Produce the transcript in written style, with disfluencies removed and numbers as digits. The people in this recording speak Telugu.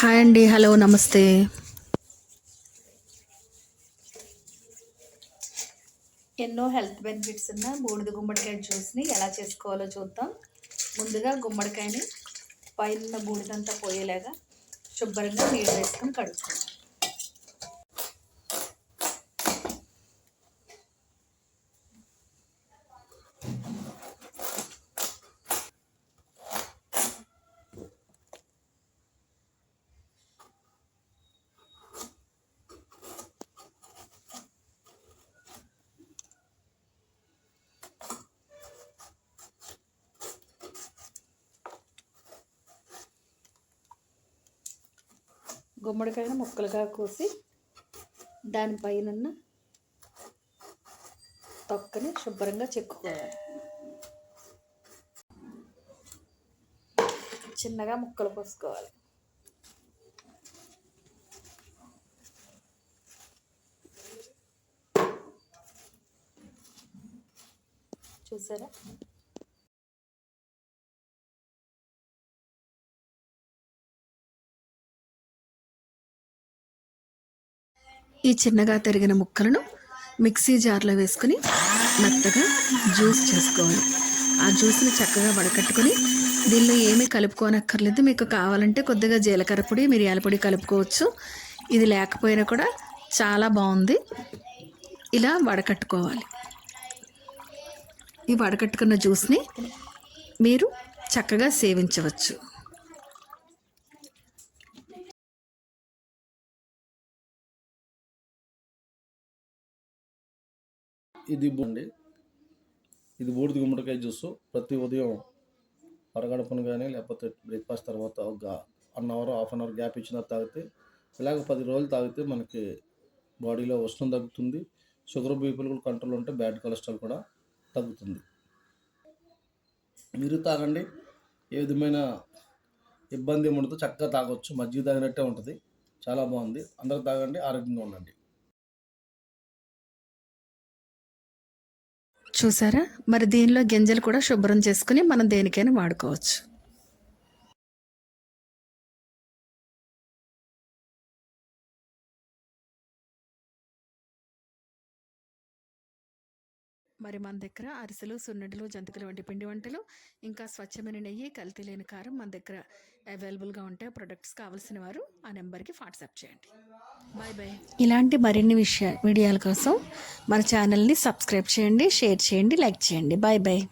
హాయ్ అండి, హలో, నమస్తే. ఎన్నో హెల్త్ బెనిఫిట్స్ ఉన్న బూడిద గుమ్మడికాయ జ్యూస్ని ఎలా చేసుకోవాలో చూద్దాం. ముందుగా గుమ్మడికాయని పైన బూడిదంతా పోయేలాగా శుభ్రంగా నీళ్ళు వేసుకొని కడుక్కోవాలి. గుమ్మడికాయను ముక్కలుగా కోసి దానిపైన తొక్కని శుభ్రంగా చెక్కుకోవాలి. చిన్నగా ముక్కలు పోసుకోవాలి. చూసారా? ఈ చిన్నగా తరిగిన ముక్కలను మిక్సీ జార్లో వేసుకుని మెత్తగా జ్యూస్ చేసుకోవాలి. ఆ జ్యూస్ని చక్కగా వడకట్టుకొని దీనిలో ఏమీ కలుపుకోనక్కర్లేదు. మీకు కావాలంటే కొద్దిగా జీలకర్ర పొడి, మిరియాల పొడి కలుపుకోవచ్చు. ఇది లేకపోయినా కూడా చాలా బాగుంది. ఇలా వడకట్టుకోవాలి. ఈ వడకట్టుకున్న జ్యూస్ని మీరు చక్కగా సేవించవచ్చు. ఇది ఇది బూడిద గుమ్మడికాయ జ్యూస్. ప్రతి ఉదయం పరగడపను కానీ లేకపోతే బ్రేక్ఫాస్ట్ తర్వాత ఒక 1 hour half an hour gap ఇచ్చిన తాగితే, ఇలాగ 10 రోజులు తాగితే మనకి బాడీలో ఉష్ణం తగ్గుతుంది. షుగర్ బీపీలు కూడా కంట్రోల్ ఉంటే బ్యాడ్ కొలెస్ట్రాల్ కూడా తగ్గుతుంది. మీరు తాగండి, ఏ విధమైన ఇబ్బంది ఉండదు. చక్కగా తాగొచ్చు, మజ్జిగ తాగినట్టే ఉంటుంది. చాలా బాగుంది. అందరూ తాగండి, ఆరోగ్యంగా ఉండండి. చూసారా? మరి దీనిలో గింజలు కూడా శుభ్రం చేసుకుని మనం దేనికైనా వాడుకోవచ్చు. మరి మన దగ్గర అరిసెలు, సున్నెడలు, జంతికలు వంటి పిండి వంటలు, ఇంకా స్వచ్ఛమైన నెయ్యి, కల్తీ లేని కారం మన దగ్గర అవైలబుల్గా ఉంటే ప్రొడక్ట్స్ కావాల్సిన వారు ఆ నెంబర్కి వాట్సాప్ చేయండి. Bye bye. ఇలాంటి మరిన్ని వీడియోల కోసం మన ఛానల్ని సబ్స్క్రైబ్ చేయండి, షేర్ చేయండి, లైక్ చేయండి. Bye bye.